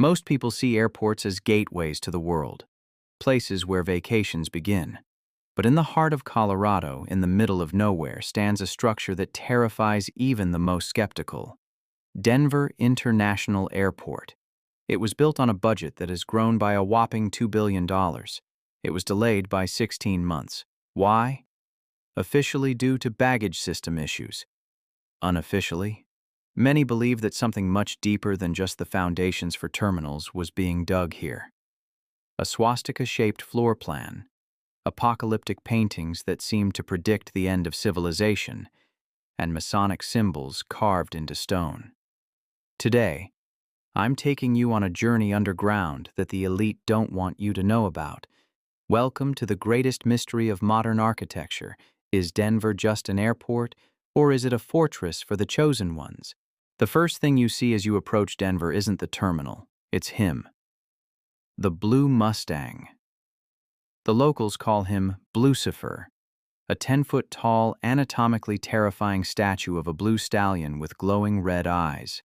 Most people see airports as gateways to the world, places where vacations begin. But in the heart of Colorado, in the middle of nowhere, stands a structure that terrifies even the most skeptical: Denver International Airport. It was built on a budget that has grown by a whopping $2 billion. It was delayed by 16 months. Why? Officially due to baggage system issues. Unofficially, many believe that something much deeper than just the foundations for terminals was being dug here. A swastika-shaped floor plan, apocalyptic paintings that seemed to predict the end of civilization, and Masonic symbols carved into stone. Today, I'm taking you on a journey underground that the elite don't want you to know about. Welcome to the greatest mystery of modern architecture. Is Denver just an airport, or is it a fortress for the chosen ones? The first thing you see as you approach Denver isn't the terminal, it's him. The Blue Mustang. The locals call him Blucifer, a 10-foot-tall, anatomically terrifying statue of a blue stallion with glowing red eyes.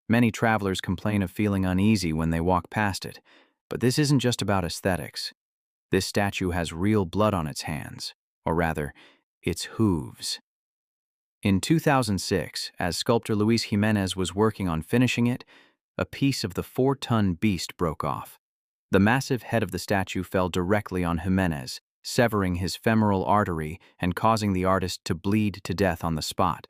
Many travelers complain of feeling uneasy when they walk past it, but this isn't just about aesthetics. This statue has real blood on its hands, or rather, its hooves. In 2006, as sculptor Luis Jimenez was working on finishing it, a piece of the 4-ton beast broke off. The massive head of the statue fell directly on Jimenez, severing his femoral artery and causing the artist to bleed to death on the spot.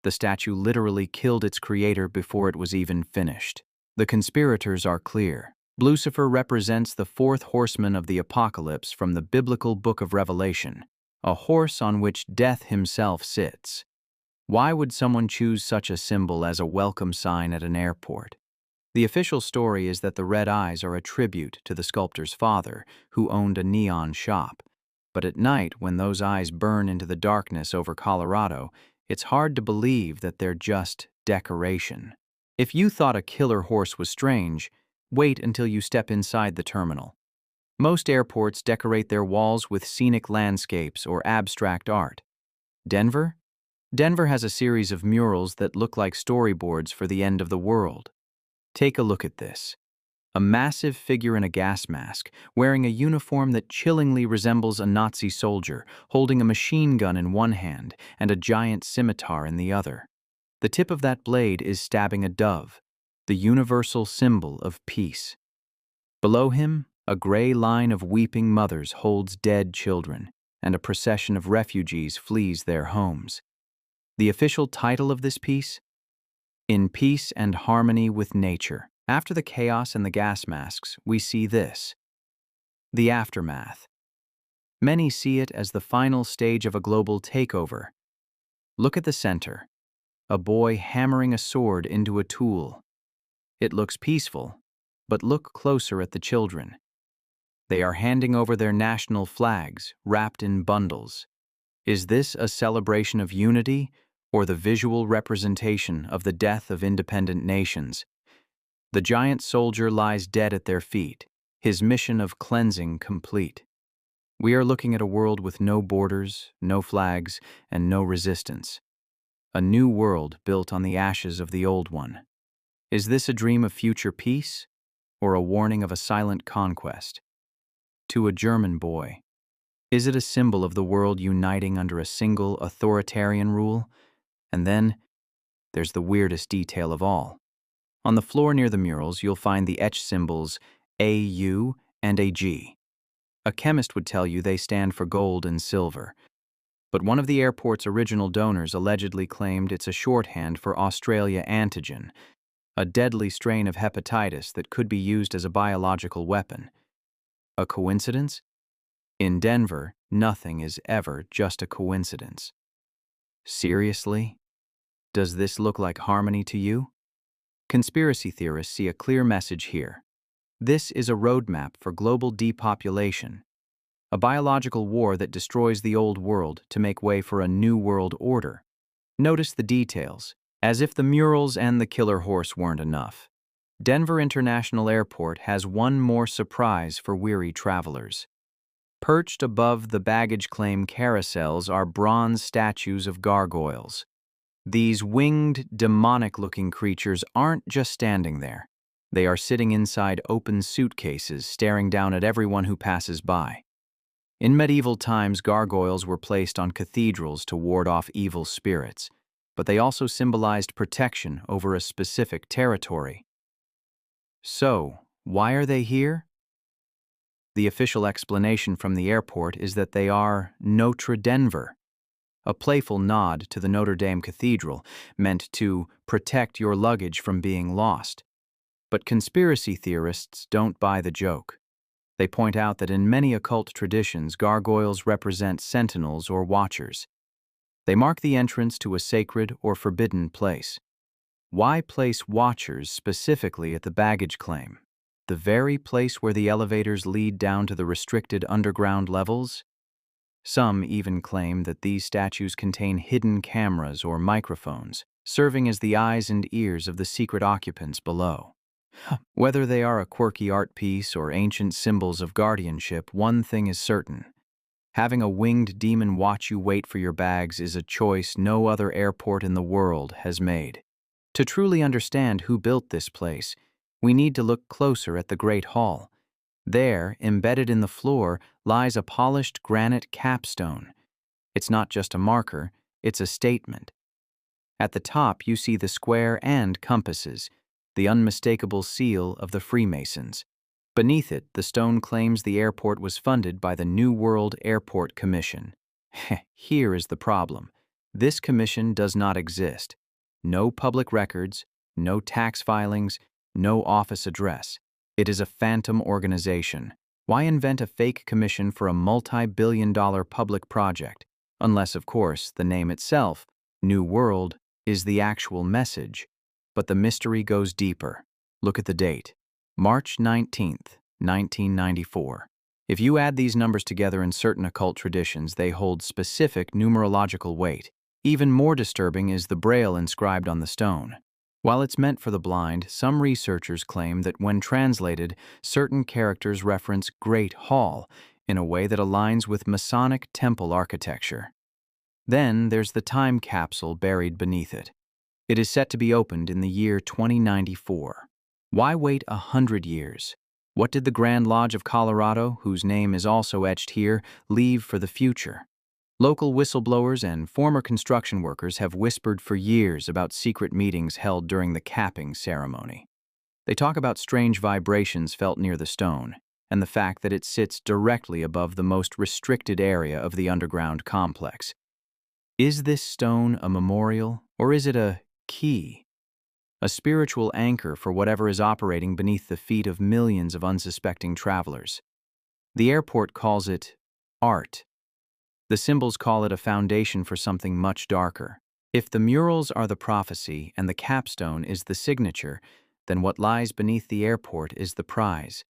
The statue literally killed its creator before it was even finished. The conspirators are clear. Blucifer represents the fourth horseman of the apocalypse from the biblical book of Revelation, a horse on which death himself sits. Why would someone choose such a symbol as a welcome sign at an airport? The official story is that the red eyes are a tribute to the sculptor's father, who owned a neon shop. But at night, when those eyes burn into the darkness over Colorado, it's hard to believe that they're just decoration. If you thought a killer horse was strange, wait until you step inside the terminal. Most airports decorate their walls with scenic landscapes or abstract art. Denver? Denver has a series of murals that look like storyboards for the end of the world. Take a look at this. A massive figure in a gas mask, wearing a uniform that chillingly resembles a Nazi soldier, holding a machine gun in one hand and a giant scimitar in the other. The tip of that blade is stabbing a dove, the universal symbol of peace. Below him, a gray line of weeping mothers holds dead children, and a procession of refugees flees their homes. The official title of this piece? In Peace and Harmony with Nature. After the chaos and the gas masks, we see this: the aftermath. Many see it as the final stage of a global takeover. Look at the center, a boy hammering a sword into a tool. It looks peaceful, but look closer at the children. They are handing over their national flags, wrapped in bundles. Is this a celebration of unity, or the visual representation of the death of independent nations? The giant soldier lies dead at their feet, his mission of cleansing complete. We are looking at a world with no borders, no flags, and no resistance. A new world built on the ashes of the old one. Is this a dream of future peace, or a warning of a silent conquest? To a German boy, is it a symbol of the world uniting under a single authoritarian rule? And then, there's the weirdest detail of all. On the floor near the murals, you'll find the etched symbols AU and AG. A chemist would tell you they stand for gold and silver. But one of the airport's original donors allegedly claimed it's a shorthand for Australia antigen, a deadly strain of hepatitis that could be used as a biological weapon. A coincidence? In Denver, nothing is ever just a coincidence. Seriously? Does this look like harmony to you? Conspiracy theorists see a clear message here. This is a roadmap for global depopulation, a biological war that destroys the old world to make way for a new world order. Notice the details, as if the murals and the killer horse weren't enough. Denver International Airport has one more surprise for weary travelers. Perched above the baggage claim carousels are bronze statues of gargoyles. These winged, demonic-looking creatures aren't just standing there. They are sitting inside open suitcases, staring down at everyone who passes by. In medieval times, gargoyles were placed on cathedrals to ward off evil spirits, but they also symbolized protection over a specific territory. So, why are they here? The official explanation from the airport is that they are Notre Denver, a playful nod to the Notre Dame Cathedral, meant to protect your luggage from being lost. But conspiracy theorists don't buy the joke. They point out that in many occult traditions, gargoyles represent sentinels or watchers. They mark the entrance to a sacred or forbidden place. Why place watchers specifically at the baggage claim, the very place where the elevators lead down to the restricted underground levels? Some even claim that these statues contain hidden cameras or microphones, serving as the eyes and ears of the secret occupants below. Whether they are a quirky art piece or ancient symbols of guardianship, one thing is certain. Having a winged demon watch you wait for your bags is a choice no other airport in the world has made. To truly understand who built this place, we need to look closer at the Great Hall. There, embedded in the floor, lies a polished granite capstone. It's not just a marker, it's a statement. At the top, you see the square and compasses, the unmistakable seal of the Freemasons. Beneath it, the stone claims the airport was funded by the New World Airport Commission. Here is the problem. This commission does not exist. No public records, no tax filings, no office address. It is a phantom organization. Why invent a fake commission for a multi-billion-dollar public project? Unless, of course, the name itself, New World, is the actual message. But the mystery goes deeper. Look at the date. March 19th, 1994. If you add these numbers together in certain occult traditions, they hold specific numerological weight. Even more disturbing is the braille inscribed on the stone. While it's meant for the blind, some researchers claim that when translated, certain characters reference Great Hall in a way that aligns with Masonic temple architecture. Then there's the time capsule buried beneath it. It is set to be opened in the year 2094. Why wait 100 years? What did the Grand Lodge of Colorado, whose name is also etched here, leave for the future? Local whistleblowers and former construction workers have whispered for years about secret meetings held during the capping ceremony. They talk about strange vibrations felt near the stone and the fact that it sits directly above the most restricted area of the underground complex. Is this stone a memorial, or is it a key? A spiritual anchor for whatever is operating beneath the feet of millions of unsuspecting travelers. The airport calls it art. The symbols call it a foundation for something much darker. If the murals are the prophecy and the capstone is the signature, then what lies beneath the airport is the prize.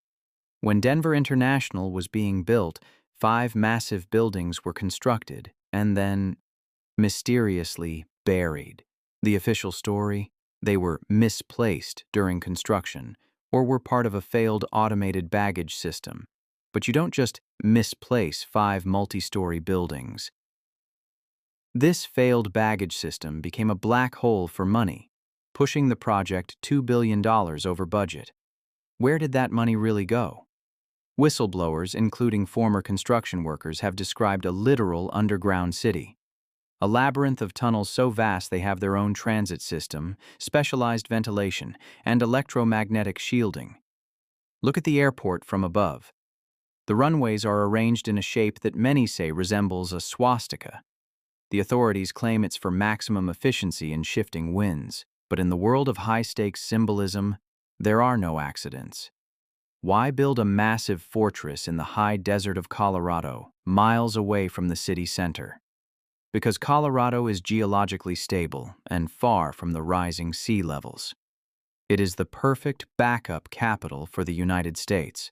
When Denver International was being built, 5 massive buildings were constructed and then mysteriously buried. The official story? They were misplaced during construction or were part of a failed automated baggage system. But you don't just misplace 5 multi-story buildings. This failed baggage system became a black hole for money, pushing the project $2 billion over budget. Where did that money really go? Whistleblowers, including former construction workers, have described a literal underground city. A labyrinth of tunnels so vast they have their own transit system, specialized ventilation, and electromagnetic shielding. Look at the airport from above. The runways are arranged in a shape that many say resembles a swastika. The authorities claim it's for maximum efficiency in shifting winds, but in the world of high-stakes symbolism, there are no accidents. Why build a massive fortress in the high desert of Colorado, miles away from the city center? Because Colorado is geologically stable and far from the rising sea levels. It is the perfect backup capital for the United States.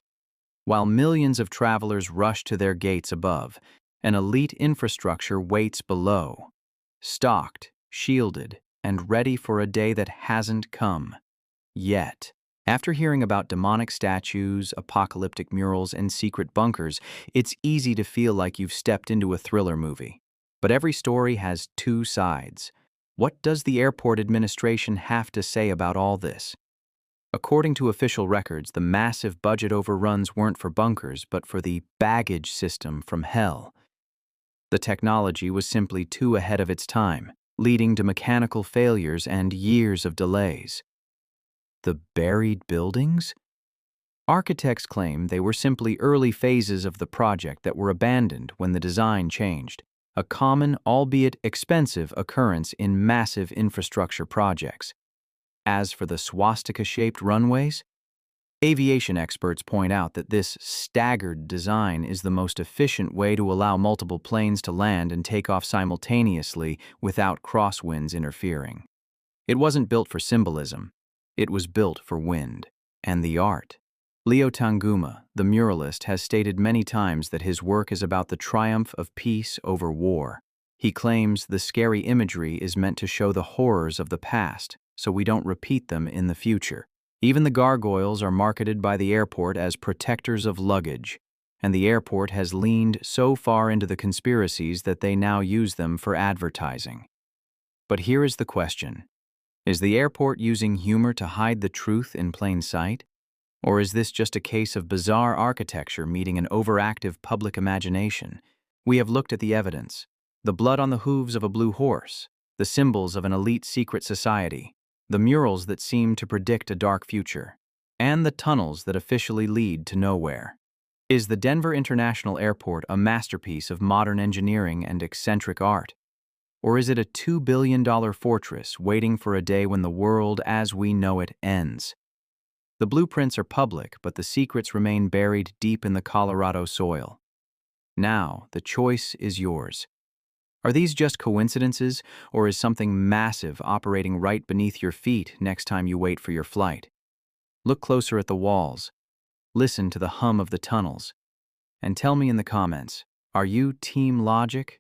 While millions of travelers rush to their gates above, an elite infrastructure waits below, stocked, shielded, and ready for a day that hasn't come yet. After hearing about demonic statues, apocalyptic murals, and secret bunkers, it's easy to feel like you've stepped into a thriller movie. But every story has 2 sides. What does the airport administration have to say about all this? According to official records, the massive budget overruns weren't for bunkers, but for the baggage system from hell. The technology was simply too ahead of its time, leading to mechanical failures and years of delays. The buried buildings? Architects claim they were simply early phases of the project that were abandoned when the design changed, a common, albeit expensive, occurrence in massive infrastructure projects. As for the swastika-shaped runways, aviation experts point out that this staggered design is the most efficient way to allow multiple planes to land and take off simultaneously without crosswinds interfering. It wasn't built for symbolism. It was built for wind and the art. Leo Tanguma, the muralist, has stated many times that his work is about the triumph of peace over war. He claims the scary imagery is meant to show the horrors of the past, so we don't repeat them in the future. Even the gargoyles are marketed by the airport as protectors of luggage, and the airport has leaned so far into the conspiracies that they now use them for advertising. But here is the question. Is the airport using humor to hide the truth in plain sight? Or is this just a case of bizarre architecture meeting an overactive public imagination? We have looked at the evidence. The blood on the hooves of a blue horse, the symbols of an elite secret society, the murals that seem to predict a dark future, and the tunnels that officially lead to nowhere. Is the Denver International Airport a masterpiece of modern engineering and eccentric art? Or is it a $2 billion fortress waiting for a day when the world as we know it ends? The blueprints are public, but the secrets remain buried deep in the Colorado soil. Now, the choice is yours. Are these just coincidences, or is something massive operating right beneath your feet next time you wait for your flight? Look closer at the walls, listen to the hum of the tunnels, and tell me in the comments, are you Team Logic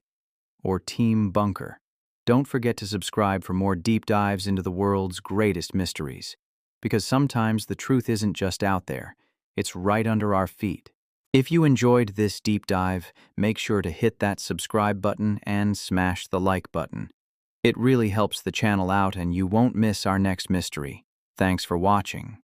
or Team Bunker? Don't forget to subscribe for more deep dives into the world's greatest mysteries, because sometimes the truth isn't just out there, it's right under our feet. If you enjoyed this deep dive, make sure to hit that subscribe button and smash the like button. It really helps the channel out and you won't miss our next mystery. Thanks for watching.